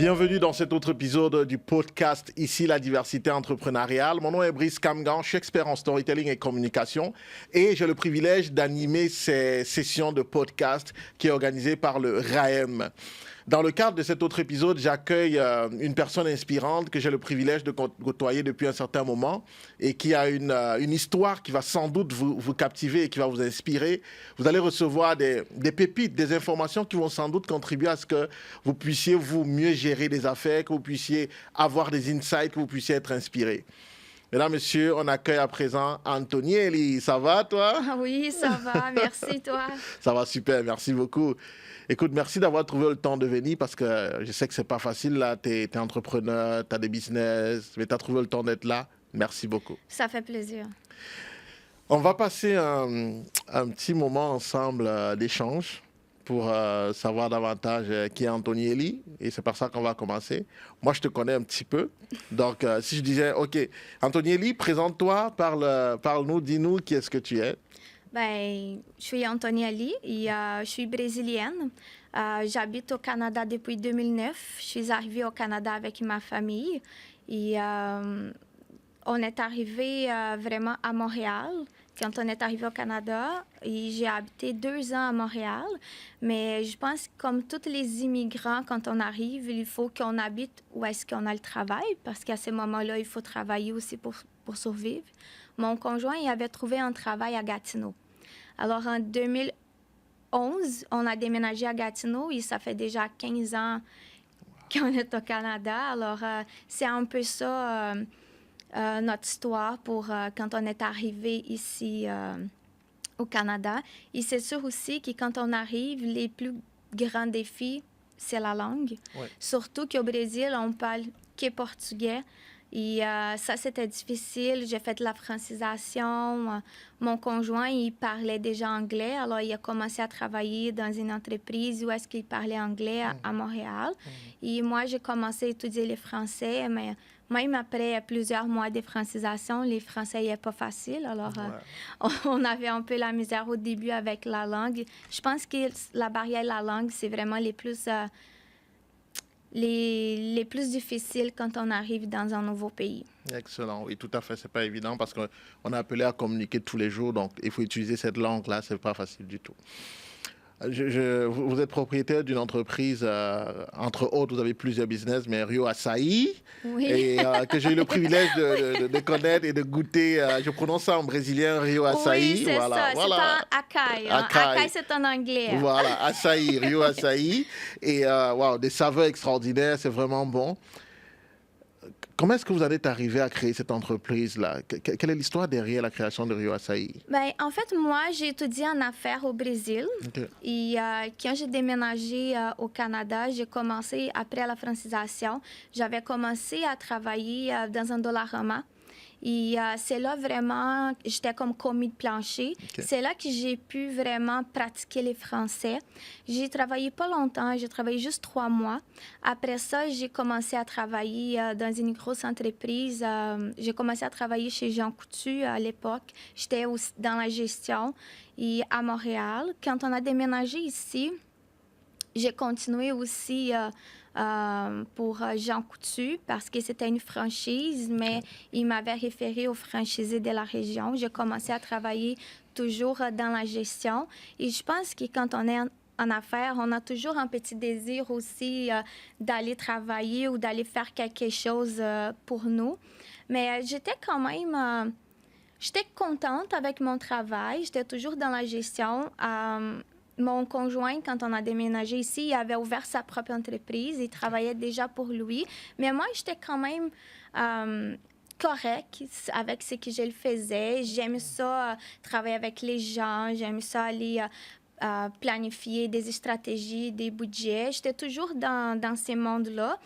Bienvenue dans cet autre épisode du podcast Ici la diversité entrepreneuriale. Mon nom est Brice Kamgan, je suis expert en storytelling et communication et j'ai le privilège d'animer ces sessions de podcast qui est organisée par le RAEM. Dans le cadre de cet autre épisode, j'accueille une personne inspirante que j'ai le privilège de côtoyer depuis un certain moment et qui a une histoire qui va sans doute vous captiver et qui va vous inspirer. Vous allez recevoir des pépites, des informations qui vont sans doute contribuer à ce que vous puissiez vous mieux gérer des affaires, que vous puissiez avoir des insights, que vous puissiez être inspiré. Mesdames, Messieurs, on accueille à présent Antonielli. Ça va, toi? Oui, ça va. Merci, toi. Ça va super, merci beaucoup. Écoute, merci d'avoir trouvé le temps de venir parce que je sais que c'est pas facile, là. Tu es entrepreneur, tu as des business, mais tu as trouvé le temps d'être là. Merci beaucoup. Ça fait plaisir. On va passer un petit moment ensemble d'échange pour savoir davantage qui est Antonielli. Et c'est par ça qu'on va commencer. Moi, je te connais un petit peu. Donc, si je disais, OK, Antonielli, présente-toi, parle-nous, dis-nous qui est-ce que tu es. Ben, je suis Antonielli et je suis brésilienne. J'habite au Canada depuis 2009. Je suis arrivée au Canada avec ma famille et on est arrivé vraiment à Montréal. Quand on est arrivé au Canada, et j'ai habité 2 ans à Montréal. Mais je pense que comme tous les immigrants, quand on arrive, il faut qu'on habite où est-ce qu'on a le travail parce qu'à ce moment-là, il faut travailler aussi pour survivre. Mon conjoint, il avait trouvé un travail à Gatineau. Alors, en 2011, on a déménagé à Gatineau et ça fait déjà 15 ans qu'on est au Canada. Alors, c'est un peu ça notre histoire pour quand on est arrivé ici au Canada. Et c'est sûr aussi que quand on arrive, les plus grands défis, c'est la langue. Ouais. Surtout qu'au Brésil, on parle que portugais. Et ça, c'était difficile. J'ai fait de la francisation. Mon conjoint, il parlait déjà anglais. Alors, il a commencé à travailler dans une entreprise où est-ce qu'il parlait anglais à Montréal. Et moi, j'ai commencé à étudier le français. Mais même après plusieurs mois de francisation, les français n'est pas facile. Alors, on avait un peu la misère au début avec la langue. Je pense que la barrière de la langue, c'est vraiment les plus difficiles quand on arrive dans un nouveau pays. Excellent, oui, tout à fait. C'est pas évident parce qu'on est appelé à communiquer tous les jours, donc il faut utiliser cette langue-là, c'est pas facile du tout. Vous êtes propriétaire d'une entreprise, entre autres, vous avez plusieurs business, mais Rio Açaí, oui. Et que j'ai eu le privilège de connaître et de goûter. Je prononce ça en brésilien, Rio Açaí. Oui, c'est ça. C'est un Acai. Acai, c'est en anglais. Voilà, Açaí, Rio Açaí. Et wow, des saveurs extraordinaires, c'est vraiment bon. Comment est-ce que vous en êtes arrivé à créer cette entreprise-là? Quelle est l'histoire derrière la création de Rio Açaí? Ben, en fait, moi, j'ai étudié en affaires au Brésil. Okay. Et quand j'ai déménagé au Canada, j'ai commencé, après la francisation, j'avais commencé à travailler dans un Dollarama. Et c'est là vraiment, j'étais comme commis de plancher. Okay. C'est là que j'ai pu vraiment pratiquer le français. J'ai travaillé pas longtemps, j'ai travaillé juste 3 mois. Après ça, j'ai commencé à travailler dans une grosse entreprise. J'ai commencé à travailler chez Jean Coutu à l'époque. J'étais aussi dans la gestion et à Montréal. Quand on a déménagé ici, j'ai continué aussi pour Jean Coutu parce que c'était une franchise, mais il m'avait référé aux franchisés de la région. J'ai commencé à travailler toujours dans la gestion. Et je pense que quand on est en affaires, on a toujours un petit désir aussi d'aller travailler ou d'aller faire quelque chose pour nous. Mais j'étais quand même... j'étais contente avec mon travail. J'étais toujours dans la gestion. Mon conjoint, quand on a déménagé ici, il avait ouvert sa propre entreprise. Il travaillait déjà pour lui. Mais moi, j'étais quand même correcte avec ce que je le faisais. J'aime ça, travailler avec les gens. J'aime ça aller planifier des stratégies, des budgets. J'étais toujours dans ces mondes-là.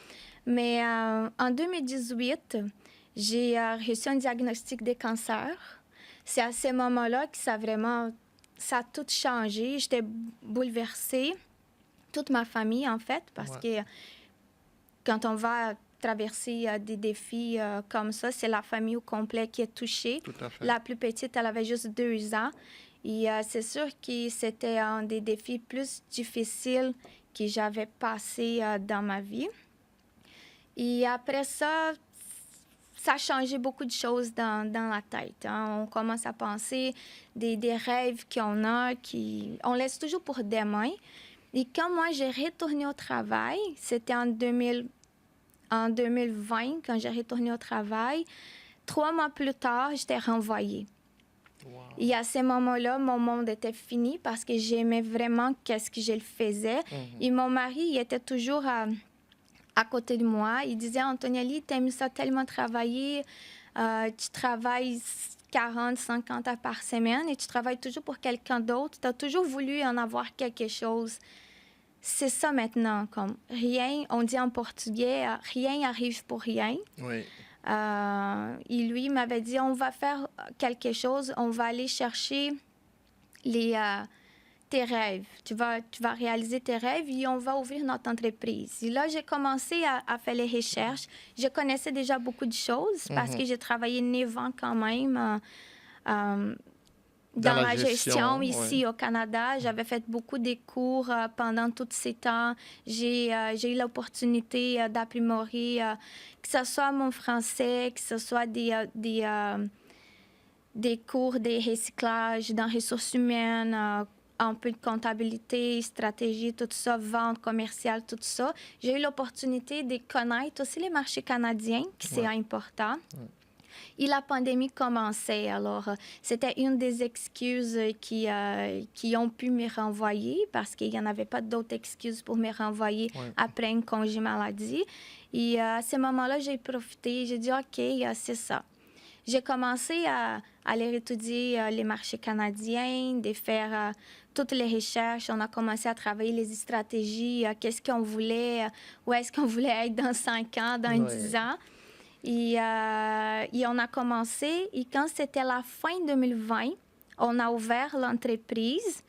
Mais en 2018, j'ai reçu un diagnostic de cancer. C'est à ce moment-là que ça a tout changé. J'étais bouleversée. Toute ma famille, en fait, parce que quand on va traverser des défis comme ça, c'est la famille au complet qui est touchée. Tout à fait. La plus petite, elle avait juste 2 ans. Et c'est sûr que c'était un des défis plus difficiles que j'avais passé dans ma vie. Et après ça, ça a changé beaucoup de choses dans la tête. Hein. On commence à penser des rêves qu'on a, on laisse toujours pour demain. Et quand moi, j'ai retourné au travail, c'était en 2020, quand j'ai retourné au travail, 3 mois plus tard, j'étais renvoyée. Wow. Et à ce moment-là, mon monde était fini parce que j'aimais vraiment qu'est-ce que je faisais. Et mon mari, il était toujours à côté de moi. Il disait, Antoniali, t'aimes ça tellement travailler. Tu travailles 40, 50 heures par semaine et tu travailles toujours pour quelqu'un d'autre. Tu as toujours voulu en avoir quelque chose. C'est ça maintenant, comme rien, on dit en portugais, rien arrive pour rien. Oui. Et lui m'avait dit, on va faire quelque chose, on va aller chercher tes rêves. Tu vas réaliser tes rêves et on va ouvrir notre entreprise. Et là, j'ai commencé à faire les recherches. Je connaissais déjà beaucoup de choses parce que j'ai travaillé 9 ans quand même dans la gestion ici au Canada. J'avais fait beaucoup de cours pendant tous ces temps. J'ai eu l'opportunité d'apprimorer, que ce soit mon français, que ce soit des cours de recyclage dans les ressources humaines, un peu de comptabilité, stratégie, tout ça, vente commerciale, tout ça. J'ai eu l'opportunité de connaître aussi les marchés canadiens, qui c'est important. Et la pandémie commençait. Alors, c'était une des excuses qui ont pu me renvoyer parce qu'il n'y en avait pas d'autres excuses pour me renvoyer après un congé maladie. Et à ce moment-là, j'ai profité. J'ai dit, OK, c'est ça. J'ai commencé à aller étudier les marchés canadiens, de faire toutes les recherches. On a commencé à travailler les stratégies, qu'est-ce qu'on voulait, où est-ce qu'on voulait être dans 5 ans, dans 10 ans. Et on a commencé, et quand c'était la fin 2020, on a ouvert l'entreprise.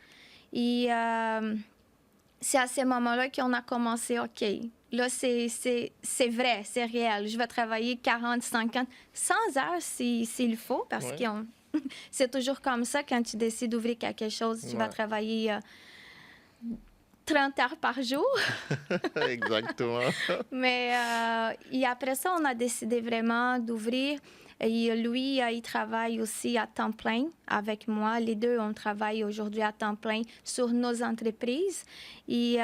Et c'est à ce moment-là qu'on a commencé, OK, là, c'est vrai, c'est réel. Je vais travailler 40, 50, 100 heures s'il faut, parce que c'est toujours comme ça, quand tu décides d'ouvrir quelque chose, tu vas travailler 30 heures par jour. Exactement. Mais et après ça, on a décidé vraiment d'ouvrir. Et lui, il travaille aussi à temps plein avec moi. Les deux, on travaille aujourd'hui à temps plein sur nos entreprises. Et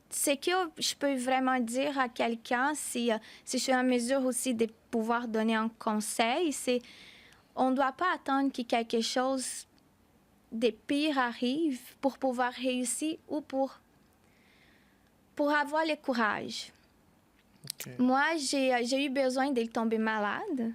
ce que je peux vraiment dire à quelqu'un, si je suis en mesure aussi de pouvoir donner un conseil, c'est on ne doit pas attendre que quelque chose de pire arrive pour pouvoir réussir ou pour avoir le courage. Okay. Moi, j'ai eu besoin de tomber malade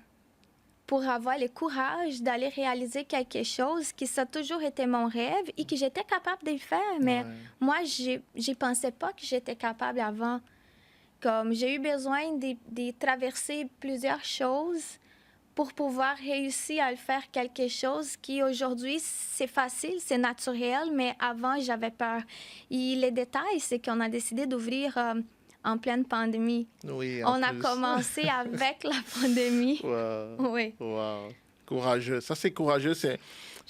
pour avoir le courage d'aller réaliser quelque chose qui ça a toujours été mon rêve et que j'étais capable de le faire. Mais moi, je pensais pas que j'étais capable avant. Comme j'ai eu besoin de traverser plusieurs choses pour pouvoir réussir à le faire quelque chose qui, aujourd'hui, c'est facile, c'est naturel, mais avant, j'avais peur. Et les détails, c'est qu'on a décidé d'ouvrir en pleine pandémie. Oui, on a commencé avec la pandémie. Wow. Oui. Wow. Courageux. Ça, c'est courageux, c'est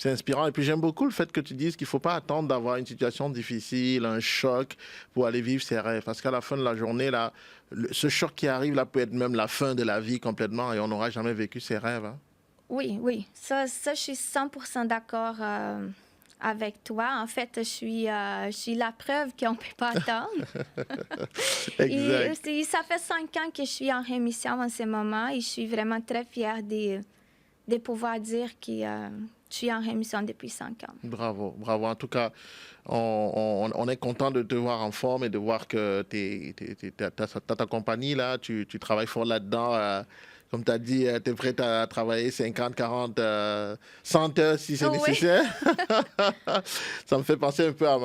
inspirant. Et puis, j'aime beaucoup le fait que tu dises qu'il ne faut pas attendre d'avoir une situation difficile, un choc, pour aller vivre ses rêves. Parce qu'à la fin de la journée, là, ce choc qui arrive, là, peut être même la fin de la vie complètement et on n'aura jamais vécu ses rêves. Hein? Oui, oui. Ça, je suis 100% d'accord avec toi. En fait, je suis la preuve qu'on ne peut pas attendre. Exact. Et ça fait 5 ans que je suis en rémission en ce moment et je suis vraiment très fière de pouvoir dire que je suis en rémission depuis 5 ans. Bravo, bravo. En tout cas, on est content de te voir en forme et de voir que ta compagnie, là, tu travailles fort là-dedans. Comme tu as dit, tu es prête à travailler 50, 40, 100 heures si c'est nécessaire. Ça me fait penser un peu à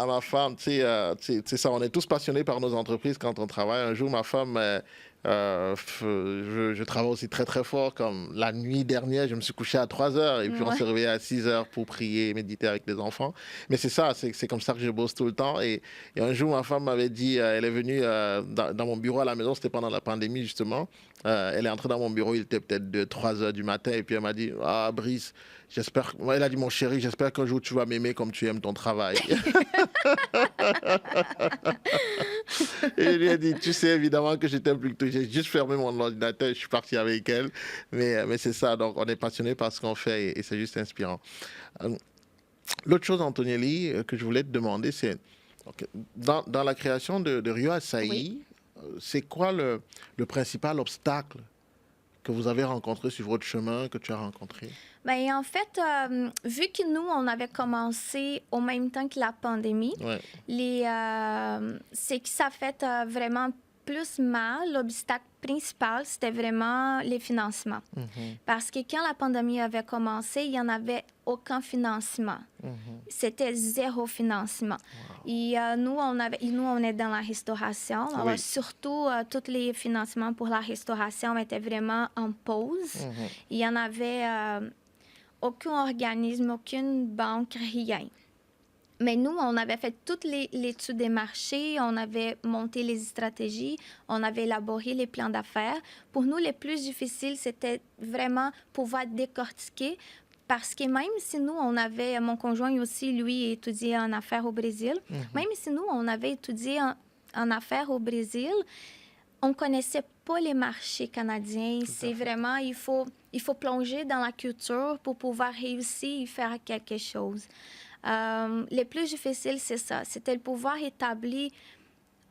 ma femme. Tu sais, ça, on est tous passionnés par nos entreprises quand on travaille. Un jour, ma femme... je travaille aussi très très fort, comme la nuit dernière je me suis couché à 3 heures et puis on s'est réveillé à 6 heures pour prier et méditer avec les enfants, mais c'est ça, c'est comme ça que je bosse tout le temps. Et un jour ma femme m'avait dit, elle est venue dans mon bureau à la maison, c'était pendant la pandémie justement, elle est entrée dans mon bureau, il était peut-être 2-3 heures du matin et puis elle m'a dit, ah Brice, j'espère, elle a dit, mon chéri, j'espère qu'un jour tu vas m'aimer comme tu aimes ton travail. Et je lui ai dit, tu sais évidemment que j'étais plus que toi. J'ai juste fermé mon ordinateur, je suis parti avec elle. Mais c'est ça, donc on est passionné par ce qu'on fait et c'est juste inspirant. Euh, L'autre chose, Antonielli, que je voulais te demander, c'est donc, dans la création de Rio Oui. Açaï, c'est quoi le principal obstacle que vous avez rencontré sur votre chemin, que tu as rencontré? Ben, en fait, vu que nous, on avait commencé au même temps que la pandémie, Ouais. c'est que ça fait vraiment plus mal. L'obstacle principal, c'était vraiment les financements. Mhm, Parce que quand la pandémie avait commencé, il n'y en avait aucun financement. mhm. C'était zéro financement. Et nous, on est dans la restauration. Alors, Oui. surtout, tous les financements pour la restauration étaient vraiment en pause. Mhm. Il y en avait aucun organisme, aucune banque, rien. Mais nous, on avait fait toute l'étude des marchés, on avait monté les stratégies, on avait élaboré les plans d'affaires. Pour nous, le plus difficile, c'était vraiment pouvoir décortiquer parce que même si nous, mon conjoint aussi, lui, étudié en affaires au Brésil, même si nous, on avait étudié en affaires au Brésil, on ne connaissait pas les marchés canadiens. C'est vraiment, il faut plonger dans la culture pour pouvoir réussir et faire quelque chose. Le plus difficile, c'est ça. C'était de pouvoir établir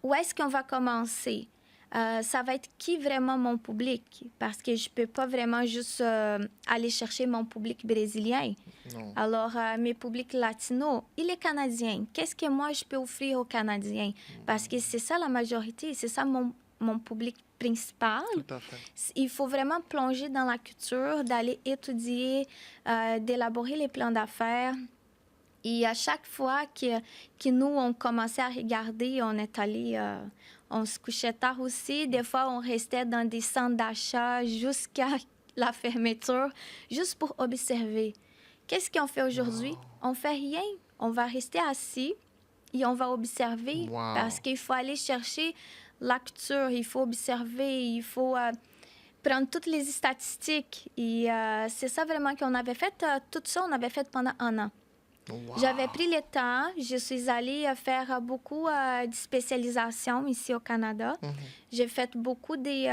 où est-ce qu'on va commencer. Ça va être qui vraiment mon public? Parce que je ne peux pas vraiment juste aller chercher mon public brésilien. Non. Alors, mes publics latinos et les Canadiens, qu'est-ce que moi je peux offrir aux Canadiens? Parce que c'est ça la majorité, c'est ça mon public principal. Tout à fait. Il faut vraiment plonger dans la culture, d'aller étudier, d'élaborer les plans d'affaires. Et à chaque fois que nous, on commençait à regarder, on est allé, on se couchait tard aussi. Des fois, on restait dans des centres d'achat jusqu'à la fermeture, juste pour observer. Qu'est-ce qu'on fait aujourd'hui? On fait rien. On va rester assis et on va observer Wow. parce qu'il faut aller chercher la culture, il faut observer, il faut prendre toutes les statistiques. Et c'est ça vraiment qu'on avait fait. Tout ça, on avait fait pendant un an. Wow. J'avais pris le temps. Je suis allée faire beaucoup de spécialisation ici au Canada. J'ai fait beaucoup des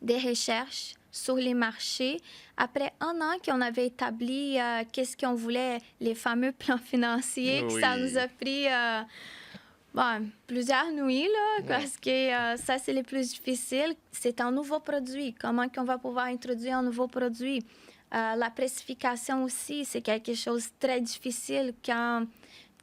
recherches sur les marchés. Après un an qu'on avait établi qu'est-ce qu'on voulait, les fameux plans financiers, Oui. ça nous a pris plusieurs nuits, là, parce que ça, c'est le plus difficile. C'est un nouveau produit. Comment qu'on va pouvoir introduire un nouveau produit? La pressification aussi, c'est quelque chose de très difficile quand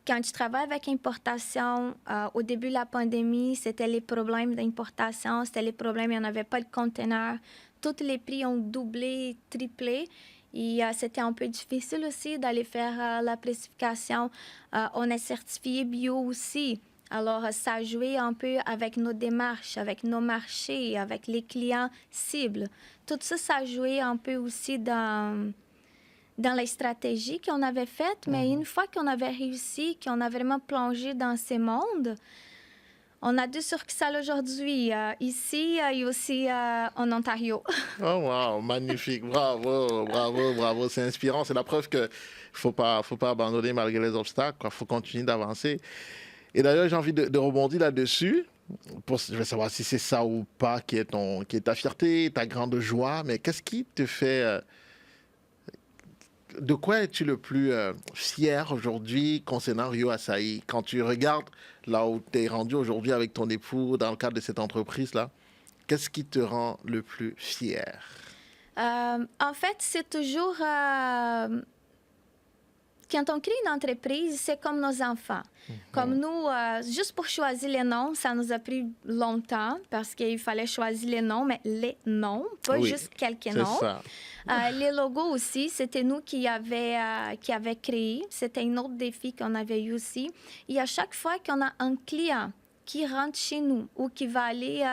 tu travailles avec importation. Au début de la pandémie, c'était les problèmes d'importation, c'était les problèmes, il n'y en avait pas de conteneurs. Tous les prix ont doublé, triplé. Et c'était un peu difficile aussi d'aller faire la pressification. On est certifié bio aussi. Alors, ça a joué un peu avec nos démarches, avec nos marchés, avec les clients cibles. Tout ça, ça a joué un peu aussi dans les stratégies qu'on avait faites. Mais une fois qu'on avait réussi, qu'on a vraiment plongé dans ces mondes, on a deux succursales aujourd'hui, ici et aussi en Ontario. Oh, wow, magnifique. Bravo, bravo, bravo. C'est inspirant. C'est la preuve qu'il ne faut pas abandonner malgré les obstacles. Il faut continuer d'avancer. Et d'ailleurs, j'ai envie de rebondir là-dessus. Je veux savoir si c'est ça ou pas qui est ta fierté, ta grande joie. Mais qu'est-ce qui te fait... de quoi es-tu le plus fier aujourd'hui concernant Rio Açaï? Quand tu regardes là où tu es rendu aujourd'hui avec ton époux dans le cadre de cette entreprise-là, qu'est-ce qui te rend le plus fier? En fait, c'est toujours... quand on crée une entreprise, c'est comme nos enfants. Comme nous, juste pour choisir les noms, ça nous a pris longtemps parce qu'il fallait choisir les noms, mais les noms, pas juste quelques noms. Ça. Les logos aussi, c'était nous qui avait créé. C'était un autre défi qu'on avait eu aussi. Et à chaque fois qu'on a un client qui rentre chez nous ou qui va aller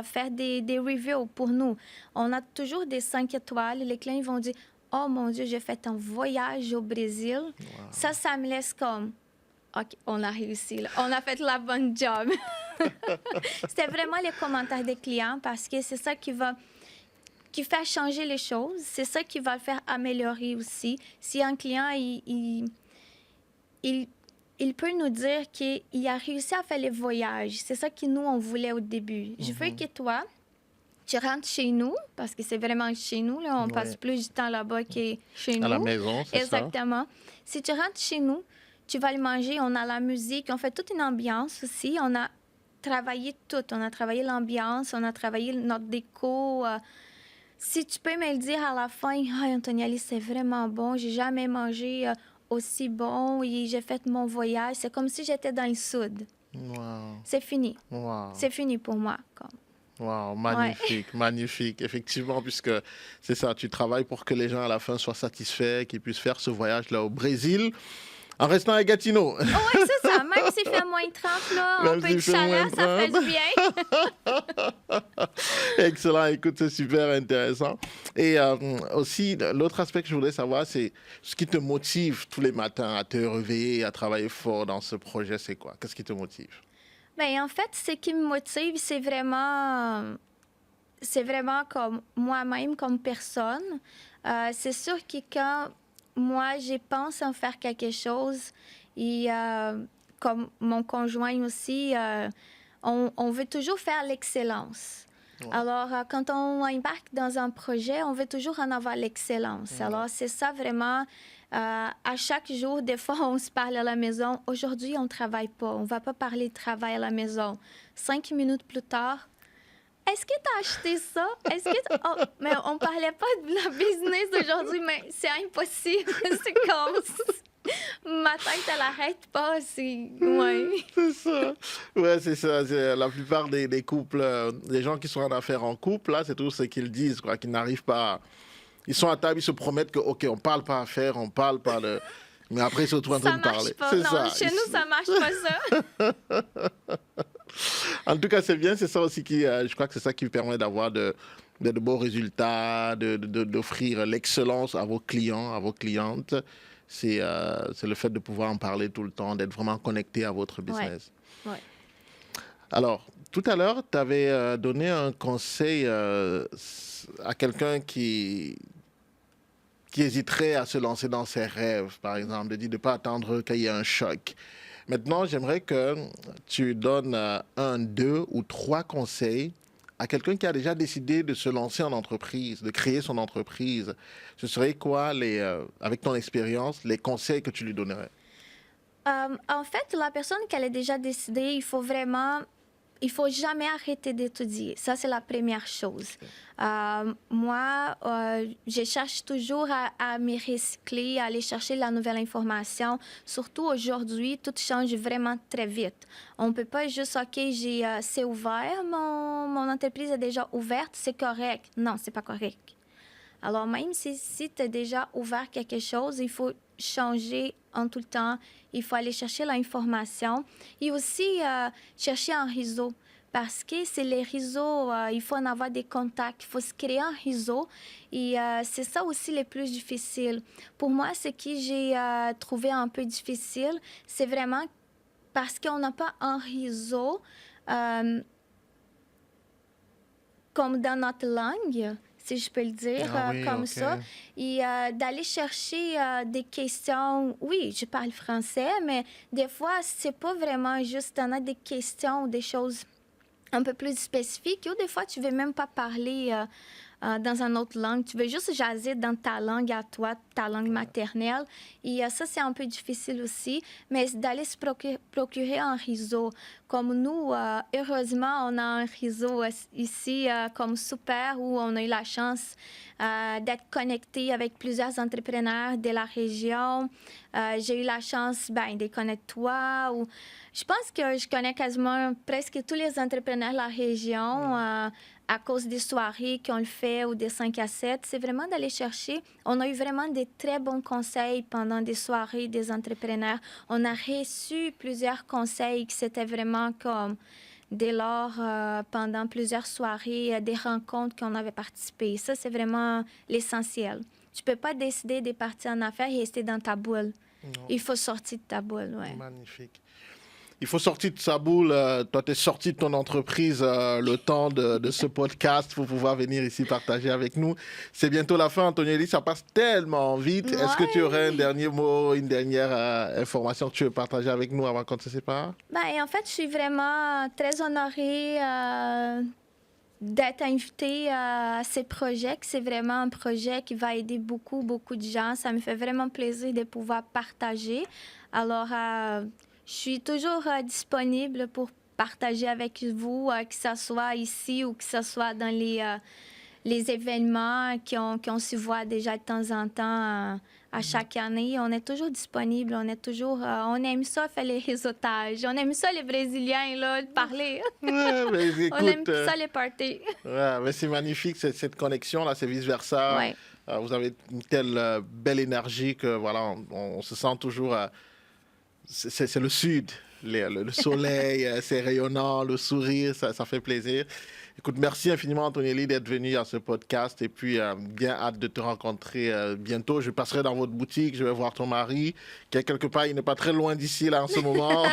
faire des reviews pour nous, on a toujours des 5 étoiles. Les clients ils vont dire « Oh mon Dieu, j'ai fait un voyage au Brésil. Wow. » Ça me laisse comme « OK, on a réussi. Là. On a fait la bonne job. » C'était vraiment les commentaires des clients parce que c'est ça qui fait changer les choses. C'est ça qui va le faire améliorer aussi. Si un client, il il peut nous dire qu'il a réussi à faire les voyages. C'est ça que nous, on voulait au début. Je veux que toi, tu rentres chez nous, parce que c'est vraiment chez nous, là, on passe plus du temps là-bas que chez nous. À la maison, c'est ça. Exactement. Si tu rentres chez nous, tu vas le manger, on a la musique, on fait toute une ambiance aussi. On a travaillé tout. On a travaillé l'ambiance, on a travaillé notre déco. Si tu peux me le dire à la fin, « Ah, Antonia-Lee, c'est vraiment bon, j'ai jamais mangé aussi bon et j'ai fait mon voyage. » C'est comme si j'étais dans le sud. Wow. C'est fini. Wow. C'est fini pour moi. Wow, magnifique, magnifique. Effectivement, puisque c'est ça, tu travailles pour que les gens à la fin soient satisfaits, qu'ils puissent faire ce voyage-là au Brésil. En restant à Gatineau. Oui, c'est ça. Même s'il fait moins 30, là, un peu de chaleur, ça fait du bien. Excellent. Écoute, c'est super intéressant. Et aussi, l'autre aspect que je voulais savoir, c'est ce qui te motive tous les matins à te réveiller, à travailler fort dans ce projet, c'est quoi? Qu'est-ce qui te motive? Bien, en fait, ce qui me motive, c'est vraiment comme moi-même, comme personne. C'est sûr que quand moi, je pense en faire quelque chose, et comme mon conjoint aussi, on veut toujours faire l'excellence. Ouais. Alors, quand on embarque dans un projet, on veut toujours en avoir l'excellence. Ouais. Alors, c'est ça vraiment. À chaque jour, des fois, on se parle à la maison. Aujourd'hui, on ne travaille pas. On ne va pas parler de travail à la maison. 5 minutes plus tard, est-ce que tu as acheté ça? Est-ce que oh, mais on ne parlait pas de la business aujourd'hui, mais c'est impossible. C'est comme... Ma tête, elle n'arrête pas. Ouais. C'est ça. Ouais, c'est ça. La plupart des couples, les gens qui sont en affaires en couple, là, c'est tout ce qu'ils disent, quoi, qu'ils n'arrivent pas à... Ils sont à table, ils se promettent que, OK, on ne parle pas affaires, on ne parle pas de... Mais après, ils se retrouvent en train de parler. Ça marche pas. Non, chez nous, ça ne marche pas, ça. En tout cas, c'est bien. C'est ça aussi qui... je crois que c'est ça qui permet d'avoir de beaux résultats, d'offrir l'excellence à vos clients, à vos clientes. C'est le fait de pouvoir en parler tout le temps, d'être vraiment connecté à votre business. Ouais. Ouais. Alors, tout à l'heure, tu avais donné un conseil à quelqu'un qui hésiterait à se lancer dans ses rêves, par exemple, de dire de ne pas attendre qu'il y ait un choc. Maintenant, j'aimerais que tu donnes 1, 2 ou 3 conseils à quelqu'un qui a déjà décidé de se lancer en entreprise, de créer son entreprise. Ce serait quoi, avec ton expérience, les conseils que tu lui donnerais? En fait, la personne qui a déjà décidé, il faut jamais arrêter d'étudier. Ça, c'est la première chose. Moi, je cherche toujours à me recycler, à aller chercher la nouvelle information. Surtout aujourd'hui, tout change vraiment très vite. On ne peut pas juste, OK, c'est ouvert, mon entreprise est déjà ouverte, c'est correct. Non, c'est pas correct. Alors, même si tu as déjà ouvert quelque chose, il faut changer en tout le temps. Il faut aller chercher l'information et aussi chercher un réseau. Parce que c'est les réseaux, il faut en avoir des contacts, il faut se créer un réseau. Et c'est ça aussi le plus difficile. Pour moi, ce que j'ai trouvé un peu difficile, c'est vraiment parce qu'on n'a pas un réseau comme dans notre langue, si je peux le dire, comme ça. Et d'aller chercher des questions. Oui, je parle français, mais des fois, c'est pas vraiment juste d'en avoir des questions ou des choses un peu plus spécifiques. Ou des fois, tu veux même pas parler dans une autre langue. Tu veux juste jaser dans ta langue à toi, ta langue maternelle. Et ça, c'est un peu difficile aussi. Mais d'aller se procurer un réseau. Comme nous, heureusement, on a un réseau ici comme super où on a eu la chance d'être connecté avec plusieurs entrepreneurs de la région. J'ai eu la chance de connaître toi. Je pense que je connais quasiment presque tous les entrepreneurs de la région à cause des soirées qu'on le fait ou des 5 à 7. C'est vraiment d'aller chercher. On a eu vraiment des très bons conseils pendant des soirées des entrepreneurs. On a reçu plusieurs conseils qui c'était vraiment comme dès lors, pendant plusieurs soirées, des rencontres qu'on avait participé. Ça, c'est vraiment l'essentiel. Tu ne peux pas décider de partir en affaires et rester dans ta boule. Non. Il faut sortir de ta boule, ouais. Magnifique. Il faut sortir de sa boule. Toi, tu es sorti de ton entreprise le temps de ce podcast pour pouvoir venir ici partager avec nous. C'est bientôt la fin, Antonielli. Ça passe tellement vite. Est-ce que tu aurais un dernier mot, une dernière information que tu veux partager avec nous avant qu'on se sépare? En fait, je suis vraiment très honorée d'être invitée à ces projets. C'est vraiment un projet qui va aider beaucoup, beaucoup de gens. Ça me fait vraiment plaisir de pouvoir partager. Alors, je suis toujours disponible pour partager avec vous, que ce soit ici ou que ce soit dans les événements qu'on se voit déjà de temps en temps à chaque année. On est toujours disponible, on aime ça faire les réseautages, on aime ça les Brésiliens, là, de parler. Ouais, mais écoute, on aime ça les parties. Ouais, mais c'est magnifique cette connexion-là, c'est vice-versa. Ouais. Vous avez une telle belle énergie que voilà, on se sent toujours... c'est le sud, le soleil, c'est rayonnant, le sourire, ça fait plaisir. Écoute, merci infiniment, Antonielli, d'être venu à ce podcast et puis bien hâte de te rencontrer bientôt. Je passerai dans votre boutique, je vais voir ton mari, qui est quelque part, il n'est pas très loin d'ici là en ce moment.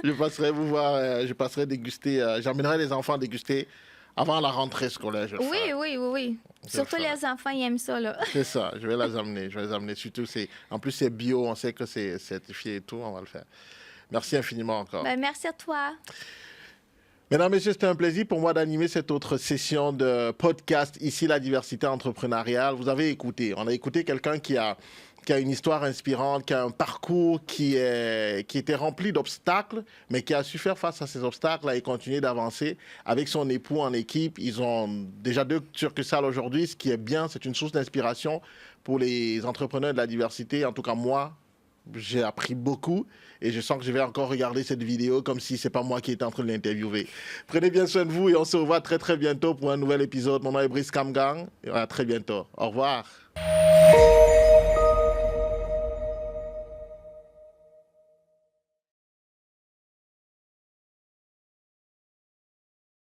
Je passerai vous voir, je passerai déguster, j'emmènerai les enfants déguster avant la rentrée scolaire. Oui. Surtout les enfants, ils aiment ça, là. C'est ça, je vais les amener. Surtout, en plus, c'est bio, on sait que c'est certifié et tout, on va le faire. Merci infiniment encore. Merci à toi. Mesdames, Messieurs, c'était un plaisir pour moi d'animer cette autre session de podcast, ici la diversité entrepreneuriale. Vous avez écouté, on a écouté quelqu'un qui a une histoire inspirante, qui a un parcours qui était rempli d'obstacles, mais qui a su faire face à ces obstacles et continuer d'avancer. Avec son époux en équipe, ils ont déjà 2 succursales aujourd'hui. Ce qui est bien, c'est une source d'inspiration pour les entrepreneurs de la diversité. En tout cas, moi, j'ai appris beaucoup et je sens que je vais encore regarder cette vidéo comme si c'est pas moi qui étais en train de l'interviewer. Prenez bien soin de vous et on se revoit très très bientôt pour un nouvel épisode. Mon nom est Brice Kamgang et à très bientôt. Au revoir.